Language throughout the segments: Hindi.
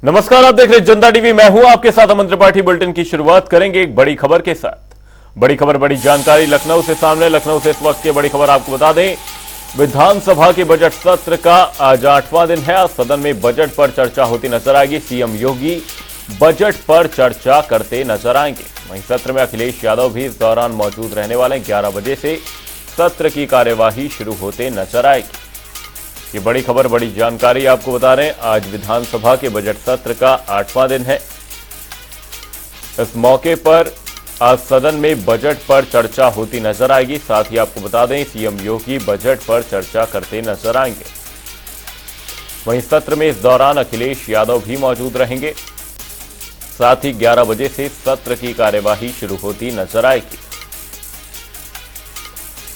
नमस्कार, आप देख रहे हैं जनता टीवी। मैं हूं आपके साथ अमन त्रिपाठी। बुलेटिन की शुरुआत करेंगे एक बड़ी खबर के साथ। बड़ी खबर, बड़ी जानकारी लखनऊ से सामने। लखनऊ से इस वक्त की बड़ी खबर आपको बता दें, विधानसभा के बजट सत्र का आज 8वां दिन है। आज सदन में बजट पर चर्चा होती नजर आएगी। सीएम योगी बजट पर चर्चा करते नजर आएंगे। वहीं सत्र में अखिलेश यादव भी इस दौरान मौजूद रहने वाले। 11 बजे से सत्र की कार्यवाही शुरू होते नजर आएगी। ये बड़ी खबर, बड़ी जानकारी आपको बता रहे हैं। आज विधानसभा के बजट सत्र का 8वां दिन है। इस मौके पर आज सदन में बजट पर चर्चा होती नजर आएगी। साथ ही आपको बता दें, सीएम योगी बजट पर चर्चा करते नजर आएंगे। वहीं सत्र में इस दौरान अखिलेश यादव भी मौजूद रहेंगे। साथ ही 11 बजे से सत्र की कार्यवाही शुरू होती नजर आएगी।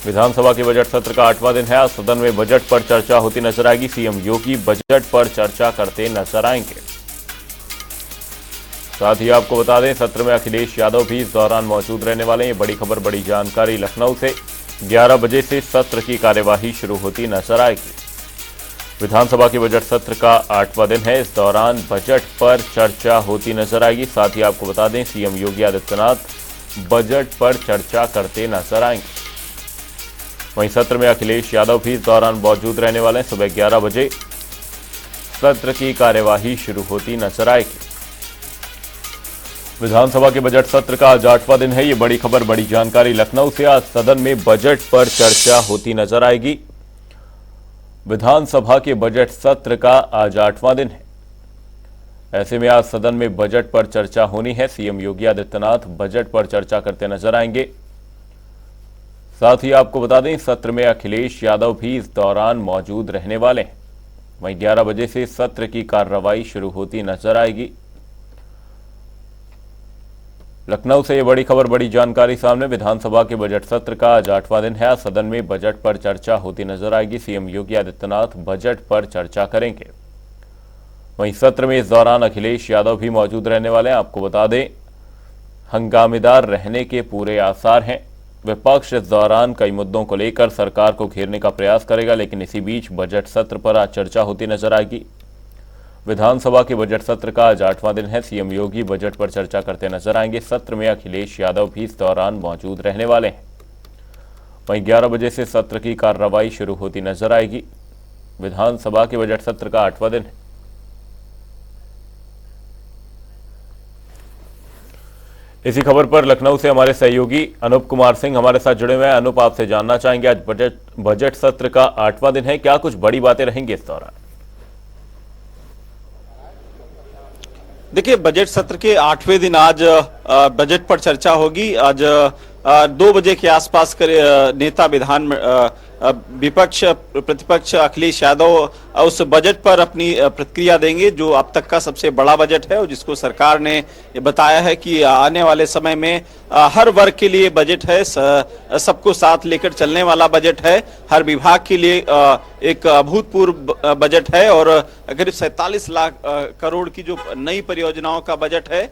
विधानसभा के बजट सत्र का 8वां दिन है। आज सदन में बजट पर चर्चा होती नजर आएगी। सीएम योगी बजट पर चर्चा करते नजर आएंगे। साथ ही आपको बता दें, सत्र में अखिलेश यादव भी इस दौरान मौजूद रहने वाले हैं। ये बड़ी खबर, बड़ी जानकारी लखनऊ से। 11 बजे से सत्र की कार्यवाही शुरू होती नजर आएगी। विधानसभा के बजट सत्र का 8वां दिन है। इस दौरान बजट पर चर्चा होती नजर आएगी। साथ ही आपको बता दें, सीएम योगी आदित्यनाथ बजट पर चर्चा करते नजर आएंगे। वहीं सत्र में अखिलेश यादव भी इस दौरान मौजूद रहने वाले हैं। सुबह 11 बजे सत्र की कार्यवाही शुरू होती नजर आएगी। विधानसभा के बजट सत्र का आज 8वां दिन है। ये बड़ी खबर, बड़ी जानकारी लखनऊ से। आज सदन में बजट पर चर्चा होती नजर आएगी। विधानसभा के बजट सत्र का आज 8वां दिन है। ऐसे में आज सदन में बजट पर चर्चा होनी है। सीएम योगी आदित्यनाथ बजट पर चर्चा करते नजर आएंगे। साथ ही आपको बता दें, सत्र में अखिलेश यादव भी इस दौरान मौजूद रहने वाले हैं। वहीं 11 बजे से सत्र की कार्रवाई शुरू होती नजर आएगी। लखनऊ से यह बड़ी खबर, बड़ी जानकारी सामने। विधानसभा के बजट सत्र का आज 8वां दिन है। आज सदन में बजट पर चर्चा होती नजर आएगी। सीएम योगी आदित्यनाथ बजट पर चर्चा करेंगे। वहीं सत्र में इस दौरान अखिलेश यादव भी मौजूद रहने वाले हैं। आपको बता दें, हंगामेदार रहने के पूरे आसार हैं। विपक्ष इस दौरान कई मुद्दों को लेकर सरकार को घेरने का प्रयास करेगा, लेकिन इसी बीच बजट सत्र पर आज चर्चा होती नजर आएगी। विधानसभा के बजट सत्र का आज 8वां दिन है। सीएम योगी बजट पर चर्चा करते नजर आएंगे। सत्र में अखिलेश यादव भी इस दौरान मौजूद रहने वाले हैं। वहीं 11 बजे से सत्र की कार्रवाई शुरू होती नजर आएगी। विधानसभा के बजट सत्र का 8वां दिन है। इसी खबर पर लखनऊ से हमारे सहयोगी अनूप कुमार सिंह हमारे साथ जुड़े हुए हैं। अनूप, आपसे जानना चाहेंगे, आज बजट सत्र का 8वां दिन है, क्या कुछ बड़ी बातें रहेंगी इस दौरान? देखिए, बजट सत्र के 8वें दिन आज बजट पर चर्चा होगी। आज 2 बजे के आसपास नेता विपक्ष प्रतिपक्ष अखिलेश यादव उस बजट पर अपनी प्रतिक्रिया देंगे, जो अब तक का सबसे बड़ा बजट है और जिसको सरकार ने बताया है कि आने वाले समय में हर वर्ग के लिए बजट है, सबको साथ लेकर चलने वाला बजट है, हर विभाग के लिए एक अभूतपूर्व बजट है और करीब 47 लाख करोड़ की जो नई परियोजनाओं का बजट है।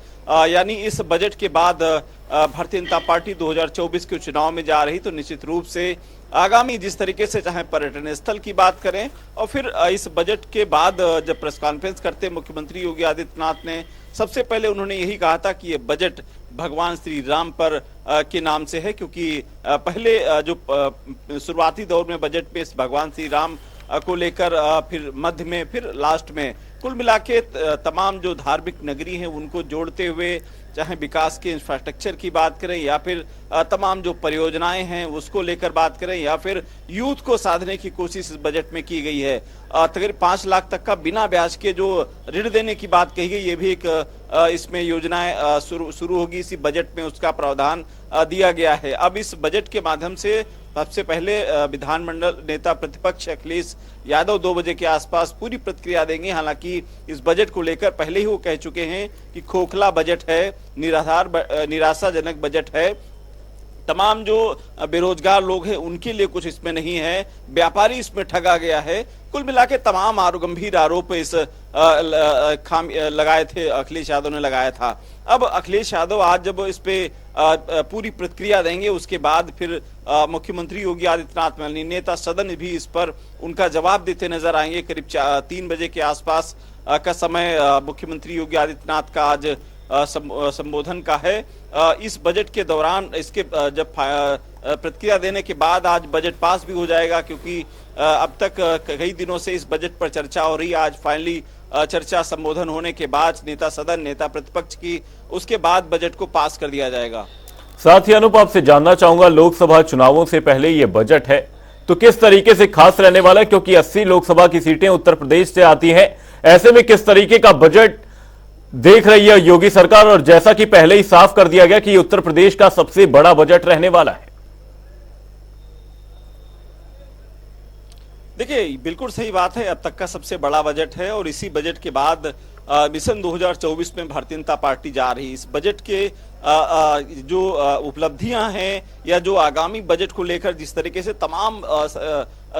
यानी इस बजट के बाद भारतीय जनता पार्टी 2024 के चुनाव में जा रही, तो निश्चित रूप से आगामी जिस तरीके से चाहे पर्यटन स्थल की बात करें और फिर इस बजट के बाद जब प्रेस कॉन्फ्रेंस करते मुख्यमंत्री योगी आदित्यनाथ ने सबसे पहले उन्होंने यही कहा था कि ये बजट भगवान श्री राम पर के नाम से है, क्योंकि पहले जो शुरुआती दौर में बजट में इस भगवान श्री राम को लेकर फिर मध्य में फिर लास्ट में कुल मिला के तमाम जो धार्मिक नगरी हैं उनको जोड़ते हुए चाहे विकास के इंफ्रास्ट्रक्चर की बात करें या फिर तमाम जो परियोजनाएं हैं उसको लेकर बात करें या फिर यूथ को साधने की कोशिश इस बजट में की गई है। तकरीबन 5 लाख तक का बिना ब्याज के जो ऋण देने की बात कही गई, ये भी एक इसमें योजनाएं शुरू होगी। इसी बजट में उसका प्रावधान दिया गया है। अब इस बजट के माध्यम से सबसे पहले विधानमंडल नेता प्रतिपक्ष अखिलेश यादव 2 बजे के आसपास पूरी प्रतिक्रिया देंगे। हालांकि इस बजट को लेकर पहले ही वो कह चुके हैं कि खोखला बजट है, निराधार निराशाजनक बजट है, तमाम जो बेरोजगार लोग हैं उनके लिए कुछ इसमें नहीं है, व्यापारी इसमें ठगा गया है। कुल मिला के तमाम गंभीर आरोप इस लगाए थे, अखिलेश यादव ने लगाया था। अब अखिलेश यादव आज जब इस पे पूरी प्रतिक्रिया देंगे, उसके बाद फिर मुख्यमंत्री योगी आदित्यनाथ, माननीय नेता सदन भी इस पर उनका जवाब देते नजर आएंगे। करीब 3 बजे के आसपास का समय मुख्यमंत्री योगी आदित्यनाथ का आज संबोधन का है। इस बजट के दौरान इसके जब प्रतिक्रिया देने के बाद आज बजट पास भी हो जाएगा, क्योंकि अब तक कई दिनों से इस बजट पर चर्चा हो रही है। आज फाइनली चर्चा संबोधन होने के बाद नेता सदन, नेता प्रतिपक्ष की, उसके बाद बजट को पास कर दिया जाएगा। साथ ही अनूप, आपसे जानना चाहूंगा, लोकसभा चुनावों से पहले ये बजट है तो किस तरीके से खास रहने वाला है, क्योंकि 80 लोकसभा की सीटें उत्तर प्रदेश से आती हैं। ऐसे में किस तरीके का बजट देख रही है योगी सरकार, और जैसा कि पहले ही साफ कर दिया गया कि ये उत्तर प्रदेश का सबसे बड़ा बजट रहने वाला है। देखिए, बिल्कुल सही बात है, अब तक का सबसे बड़ा बजट है और इसी बजट के बाद मिशन 2024 में भारतीय जनता पार्टी जा रही है। इस बजट के जो उपलब्धियां हैं या जो आगामी बजट को लेकर जिस तरीके से तमाम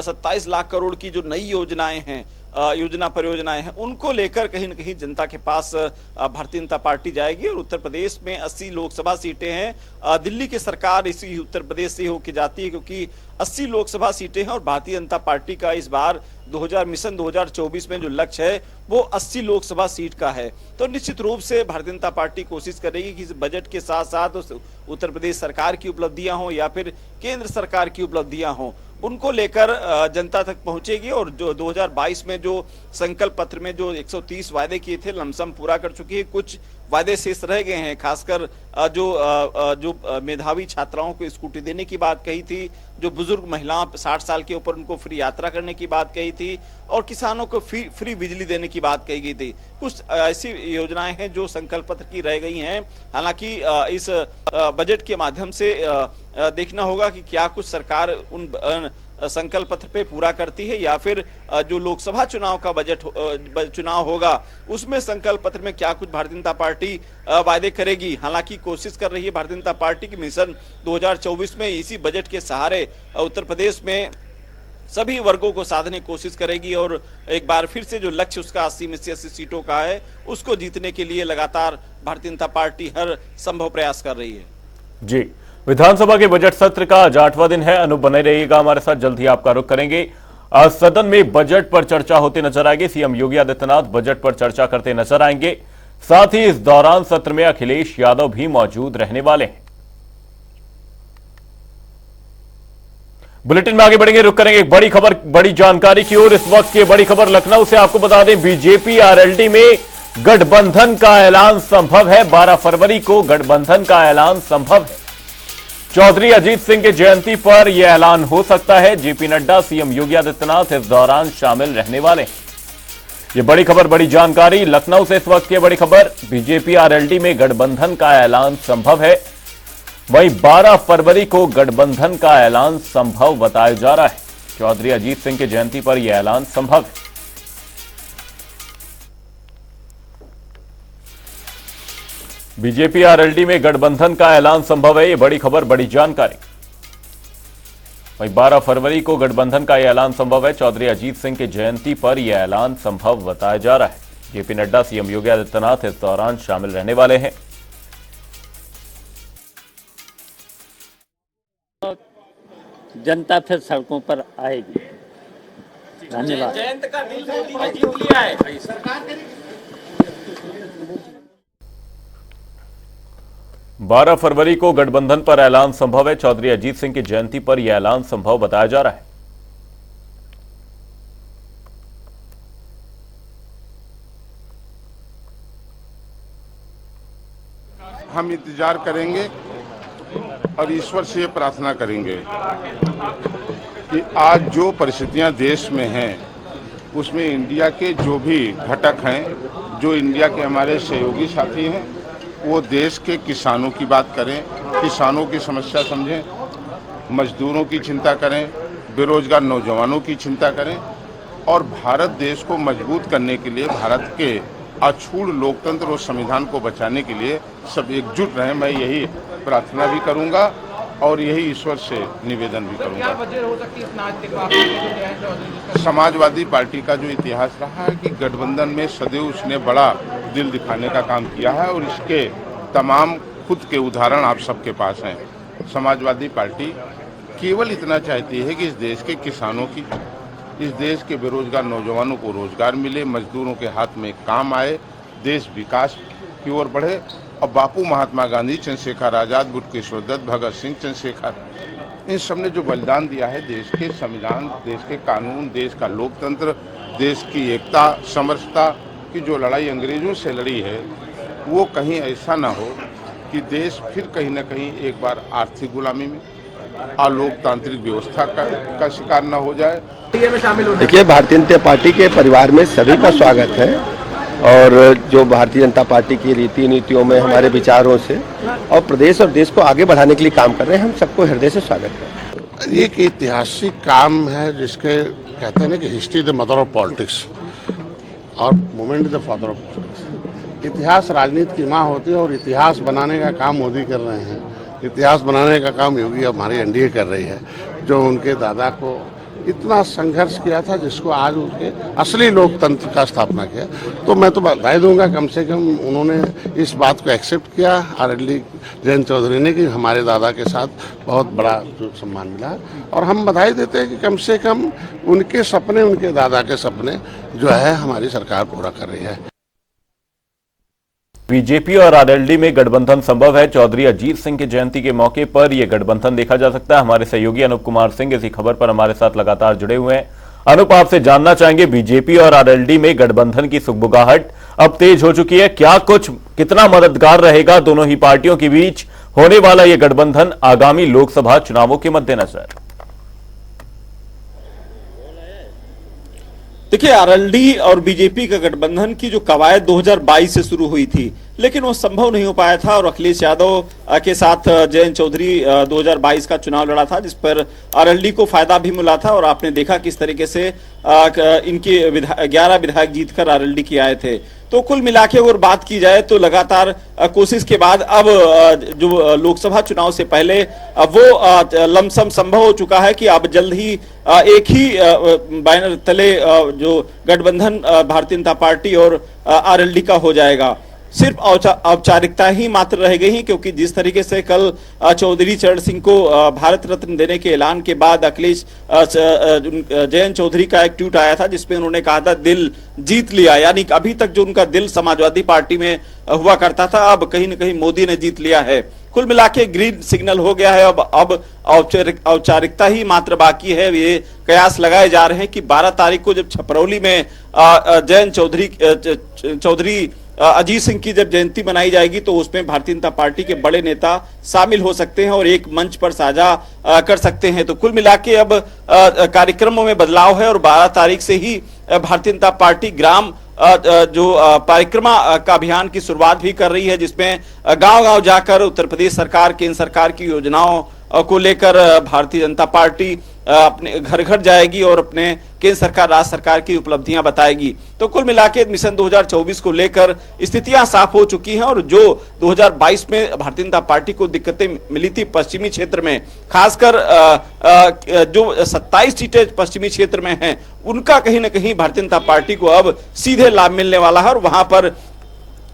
27 लाख करोड़ की जो नई योजनाएं हैं, परियोजनाएं हैं, उनको लेकर कहीं न कहीं जनता के पास भारतीय जनता पार्टी जाएगी। और उत्तर प्रदेश में 80 लोकसभा सीटें हैं। दिल्ली की सरकार इसी उत्तर प्रदेश से होकर जाती है, क्योंकि 80 लोकसभा सीटें हैं और भारतीय जनता पार्टी का इस बार मिशन 2024 में जो लक्ष्य है वो 80 लोकसभा सीट का है। तो निश्चित रूप से भारतीय जनता पार्टी कोशिश करेगी कि इस बजट के साथ साथ उत्तर प्रदेश सरकार की उपलब्धियां हों या फिर केंद्र सरकार की उपलब्धियां हों, उनको लेकर जनता तक पहुंचेगी। और जो 2022 में जो संकल्प पत्र में जो 130 वायदे किए थे, लमसम पूरा कर चुकी है। कुछ वायदे शेष रह गए हैं, खासकर जो मेधावी छात्राओं को स्कूटी देने की बात कही थी, जो बुजुर्ग महिलाओं 60 साल के ऊपर उनको फ्री यात्रा करने की बात कही थी, और किसानों को फ्री बिजली देने की बात कही गई थी। कुछ ऐसी योजनाएं हैं जो संकल्प पत्र की रह गई हैं। हालांकि इस बजट के माध्यम से देखना होगा कि क्या कुछ सरकार उन संकल्प पत्र पे पूरा करती है, या फिर जो लोकसभा चुनाव का चुनाव होगा उसमें संकल्प पत्र में क्या कुछ भारतीय जनता पार्टी वायदे करेगी। हालांकि कोशिश कर रही है भारतीय जनता पार्टी की मिशन 2024 में इसी बजट के सहारे उत्तर प्रदेश में सभी वर्गों को साधने की कोशिश करेगी, और एक बार फिर से जो लक्ष्य उसका 80 में से 80 सीटों का है, उसको जीतने के लिए लगातार भारतीय जनता पार्टी हर संभव प्रयास कर रही है। जी, विधानसभा के बजट सत्र का आज 8वां दिन है। अनूप, बने रहिएगा हमारे साथ, जल्द ही आपका रुख करेंगे। आज सदन में बजट पर चर्चा होती नजर आएगी। सीएम योगी आदित्यनाथ बजट पर चर्चा करते नजर आएंगे। साथ ही इस दौरान सत्र में अखिलेश यादव भी मौजूद रहने वाले हैं। बुलेटिन में आगे बढ़ेंगे, रुक करेंगे एक बड़ी खबर, बड़ी जानकारी की ओर। इस वक्त की बड़ी खबर लखनऊ से, आपको बता दें बीजेपी आरएलडी में गठबंधन का ऐलान संभव है। 12 फरवरी को गठबंधन का ऐलान संभव है। चौधरी अजीत सिंह की जयंती पर यह ऐलान हो सकता है। जेपी नड्डा, सीएम योगी आदित्यनाथ इस दौरान शामिल रहने वाले हैं। यह बड़ी खबर, बड़ी जानकारी लखनऊ से इस वक्त की बड़ी खबर। बीजेपी आरएलडी में गठबंधन का ऐलान संभव है। वहीं 12 फरवरी को गठबंधन का ऐलान संभव बताया जा रहा है। चौधरी अजीत सिंह की जयंती पर यह ऐलान संभव है। बीजेपी आरएलडी में गठबंधन का ऐलान संभव है। ये बड़ी खबर, बड़ी जानकारी। वहीं 12 फरवरी को गठबंधन का यह ऐलान संभव है। चौधरी अजीत सिंह की जयंती पर यह ऐलान संभव बताया जा रहा है। जेपी नड्डा, सीएम योगी आदित्यनाथ इस दौरान शामिल रहने वाले हैं। जनता फिर सड़कों पर आएगी। धन्यवाद। जयंत का दिल मोदी ने जीत लिया है। 12 फरवरी को गठबंधन पर ऐलान संभव है। चौधरी अजीत सिंह की जयंती पर यह ऐलान संभव बताया जा रहा है। हम इंतजार करेंगे और ईश्वर से ये प्रार्थना करेंगे कि आज जो परिस्थितियां देश में हैं उसमें इंडिया के जो भी घटक हैं, जो इंडिया के हमारे सहयोगी साथी हैं, वो देश के किसानों की बात करें, किसानों की समस्या समझें, मजदूरों की चिंता करें, बेरोजगार नौजवानों की चिंता करें, और भारत देश को मजबूत करने के लिए, भारत के अछूत लोकतंत्र और संविधान को बचाने के लिए सब एकजुट रहें। मैं यही प्रार्थना भी करूंगा और यही ईश्वर से निवेदन भी क्या करूंगा। वजह हो सकती है इस नाच के पास में जो जयंत चौधरी का? समाजवादी पार्टी का जो इतिहास रहा है कि गठबंधन में सदैव उसने बड़ा दिल दिखाने का काम किया है और इसके तमाम खुद के उदाहरण आप सबके पास हैं। समाजवादी पार्टी केवल इतना चाहती है कि इस देश के किसानों की, इस देश के बेरोजगार नौजवानों को रोजगार मिले, मजदूरों के हाथ में काम आए, देश विकास की ओर बढ़े। और बापू, महात्मा गांधी, चंद्रशेखर आजाद, बुटकेश्वर दत्त, भगत सिंह, चंद्रशेखर, इन सब ने जो बलिदान दिया है देश के संविधान, देश के कानून, देश का लोकतंत्र, देश की एकता, समरसता की जो लड़ाई अंग्रेजों से लड़ी है, वो कहीं ऐसा ना हो कि देश फिर कहीं ना कहीं एक बार आर्थिक गुलामी में, अलोकतांत्रिक व्यवस्था का शिकार न हो जाए। में शामिल होने देखिए, भारतीय जनता पार्टी के परिवार में सभी का स्वागत है और जो भारतीय जनता पार्टी की रीति नीतियों में हमारे विचारों से और प्रदेश और देश को आगे बढ़ाने के लिए काम कर रहे हैं, हम सबको हृदय से स्वागत करते हैं। एक ऐतिहासिक काम है जिसके कहते हैं ना कि history the mother of politics और movement the father of politics. इतिहास राजनीति की माँ होती है और इतिहास बनाने का काम मोदी कर रहे हैं। इतिहास बनाने का काम योगी हमारी एनडीए कर रही है, जो उनके दादा को इतना संघर्ष किया था, जिसको आज उनके असली लोकतंत्र का स्थापना किया। तो मैं तो बधाई दूंगा, कम से कम उन्होंने इस बात को एक्सेप्ट किया आरएलडी जयंत चौधरी ने कि हमारे दादा के साथ बहुत बड़ा जो सम्मान मिला। और हम बधाई देते हैं कि कम से कम उनके सपने, उनके दादा के सपने जो है हमारी सरकार पूरा कर रही है। बीजेपी और आरएलडी में गठबंधन संभव है। चौधरी अजीत सिंह की जयंती के मौके पर यह गठबंधन देखा जा सकता है। हमारे सहयोगी अनूप कुमार सिंह इसी खबर पर हमारे साथ लगातार जुड़े हुए हैं। अनूप, आपसे जानना चाहेंगे, बीजेपी और आरएलडी में गठबंधन की सुगबुगाहट अब तेज हो चुकी है, क्या कितना मददगार रहेगा दोनों ही पार्टियों के बीच होने वाला यह गठबंधन आगामी लोकसभा चुनावों के मद्देनजर? देखिए, आरएलडी और बीजेपी का गठबंधन की जो कवायद 2022 से शुरू हुई थी, लेकिन वो संभव नहीं हो पाया था और अखिलेश यादव के साथ जयंत चौधरी 2022 का चुनाव लड़ा था, जिस पर आरएलडी को फायदा भी मिला था। और आपने देखा किस तरीके से इनके 11 विधायक जीतकर आरएलडी के आए थे। तो कुल मिला के अगर बात की जाए तो लगातार कोशिश के बाद अब जो लोकसभा चुनाव से पहले वो लमसम संभव हो चुका है कि अब जल्द ही एक ही बैनर तले जो गठबंधन भारतीय जनता पार्टी और आरएलडी का हो जाएगा। सिर्फ औपचारिकता ही मात्र रह गई, क्योंकि जिस तरीके से कल चौधरी चरण सिंह को भारत रत्न देने के ऐलान के बाद अखिलेश जयंत चौधरी का एक ट्वीट आया था, जिसमें उन्होंने कहा था दिल जीत लिया, यानी अभी तक जो उनका दिल समाजवादी पार्टी में हुआ करता था, अब कहीं न कहीं मोदी ने जीत लिया है। कुल मिला के ग्रीन सिग्नल हो गया है। अब औपचारिकता ही मात्र बाकी है। ये कयास लगाए जा रहे हैं कि 12 तारीख को जब छपरौली में जयंत चौधरी अजीत सिंह की जब जयंती मनाई जाएगी, तो उसमें भारतीय जनता पार्टी के बड़े नेता शामिल हो सकते हैं और एक मंच पर साझा कर सकते हैं। तो कुल मिला के अब कार्यक्रमों में बदलाव है और 12 तारीख से ही भारतीय जनता पार्टी ग्राम जो परिक्रमा का अभियान की शुरुआत भी कर रही है, जिसमें गांव-गांव जाकर उत्तर प्रदेश सरकार, केंद्र सरकार की योजनाओं को लेकर भारतीय जनता पार्टी अपने घर घर जाएगी और अपने केंद्र सरकार, राज्य सरकार की उपलब्धियां बताएगी। तो कुल मिलाकर मिशन 2024 को लेकर स्थितियां साफ हो चुकी हैं और जो 2022 में भारतीय जनता पार्टी को दिक्कतें मिली थी पश्चिमी क्षेत्र में, खासकर जो 27 सीटें पश्चिमी क्षेत्र में हैं, उनका कहीं ना कहीं भारतीय जनता पार्टी को अब सीधे लाभ मिलने वाला है और वहां पर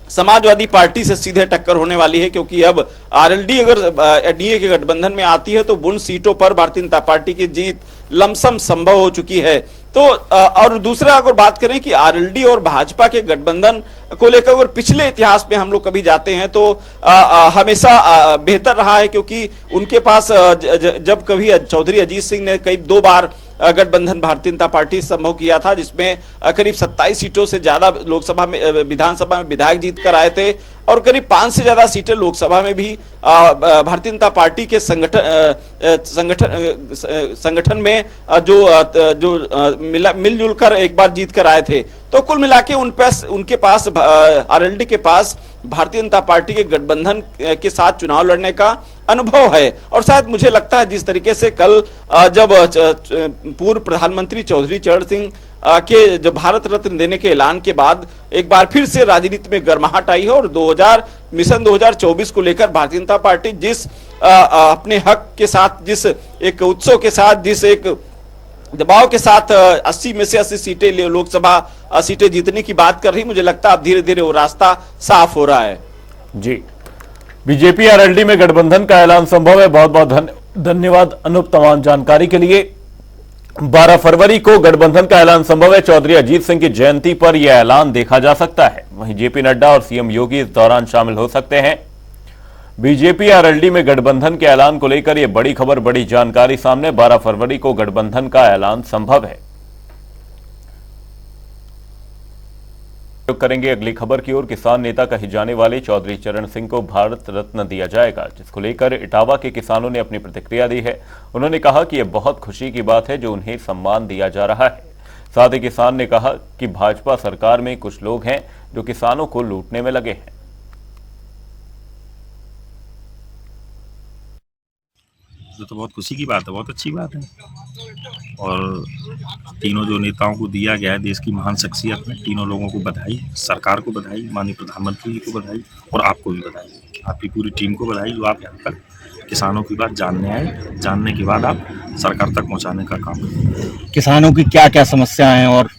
समाजवादी पार्टी से सीधे टक्कर होने वाली है, क्योंकि अब आरएलडी अगर एनडीए के गठबंधन में आती है तो उन सीटों पर भारतीय जनता पार्टी की जीत लमसम संभव हो चुकी है। तो और दूसरा अगर बात करें कि आरएलडी और भाजपा के गठबंधन को लेकर अगर पिछले इतिहास में हम लोग कभी जाते हैं तो हमेशा बेहतर रहा है, क्योंकि उनके पास जब कभी चौधरी अजीत सिंह ने कई 2 बार गठबंधन भारतीय जनता पार्टी संभव किया था, जिसमें करीब 27 सीटों से ज्यादा लोकसभा में, विधानसभा में विधायक जीत कर आए थे और करीब 5 से ज्यादा सीटें लोकसभा में भी भारतीय जनता पार्टी के संगठन में जो मिलजुल कर एक बार जीत कर आए थे। तो कुल मिला के उनके पास आरएलडी के पास भारतीय जनता पार्टी के गठबंधन के साथ चुनाव लड़ने का अनुभव है। और शायद मुझे लगता है जिस तरीके से कल जब पूर्व प्रधानमंत्री चौधरी चरण सिंह के जो भारत रत्न देने के ऐलान के बाद एक बार फिर से राजनीति में गर्माहट आई है और मिशन 2024 को लेकर भारतीय जनता पार्टी जिस अपने हक के साथ, जिस एक उत्सव के साथ, जिस एक दबाव के साथ 80 में से 80 सीटें लोकसभा सीटें जीतने की बात कर रही, मुझे लगता है अब धीरे धीरे वो रास्ता साफ हो रहा है। जी, बीजेपी आरएलडी में गठबंधन का ऐलान संभव है। बहुत बहुत धन्यवाद अनूप तमाम जानकारी के लिए। 12 फरवरी को गठबंधन का ऐलान संभव है। चौधरी अजीत सिंह की जयंती पर यह ऐलान देखा जा सकता है। वहीं जेपी नड्डा और सीएम योगी इस दौरान शामिल हो सकते हैं। बीजेपी आरएलडी में गठबंधन के ऐलान को लेकर यह बड़ी खबर, बड़ी जानकारी सामने। 12 फरवरी को गठबंधन का ऐलान संभव है। करेंगे अगली खबर की ओर। किसान नेता कहे जाने वाले चौधरी चरण सिंह को भारत रत्न दिया जाएगा, जिसको लेकर इटावा के किसानों ने अपनी प्रतिक्रिया दी है। उन्होंने कहा कि यह बहुत खुशी की बात है जो उन्हें सम्मान दिया जा रहा है। साथ ही किसान ने कहा कि भाजपा सरकार में कुछ लोग हैं जो किसानों को लूटने में लगे हैं। तो बहुत खुशी की बात है, बहुत अच्छी बात है। और तीनों जो नेताओं को दिया गया है, देश की महान शख्सियत में, तीनों लोगों को बधाई, सरकार को बधाई, माननीय प्रधानमंत्री जी को बधाई और आपको भी बधाई, आपकी पूरी टीम को बधाई जो आप यहाँ तक किसानों की बात जानने आए, जानने के बाद आप सरकार तक पहुँचाने का काम करें। किसानों की क्या क्या समस्याएं हैं? और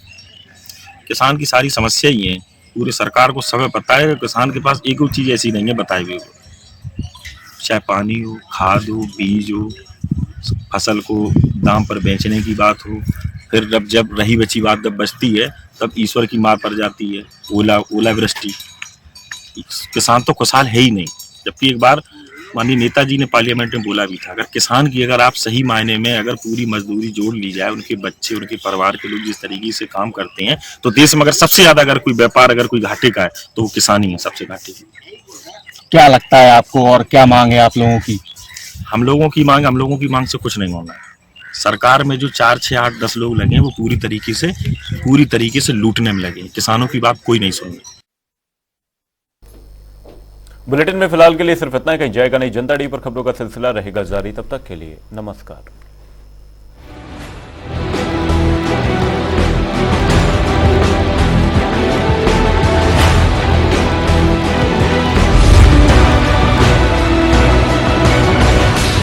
किसान की सारी समस्या ही है, पूरी सरकार को समय पता है। किसान के पास एक चीज़ ऐसी नहीं है बताई हुई, चाहे पानी हो, खाद हो, बीज हो, फसल को दाम पर बेचने की बात हो, फिर जब रही बची बात जब बचती है तब ईश्वर की मार पड़ जाती है, ओलावृष्टि। किसान तो खुशहाल है ही नहीं। जबकि एक बार माननीय नेताजी ने पार्लियामेंट में बोला भी था, अगर किसान की अगर आप सही मायने में अगर पूरी मजदूरी जोड़ ली जाए, उनके बच्चे, उनके परिवार के लोग जिस तरीके से काम करते हैं, तो देश में अगर सबसे ज्यादा अगर कोई व्यापार अगर कोई घाटे का है तो वो किसान ही है, सबसे घाटे की। क्या लगता है आपको और क्या मांग है आप लोगों की? हम लोगों की मांग से कुछ नहीं होना है। सरकार में जो 4, 6, 8, 10 लोग लगे हैं वो पूरी तरीके से लूटने में लगे। किसानों की बात कोई नहीं सुन रहा। बुलेटिन में फिलहाल के लिए सिर्फ इतना ही। कहीं जाएगा नहीं। जनता डी पर खबरों का सिलसिला रहेगा जारी। तब तक के लिए नमस्कार।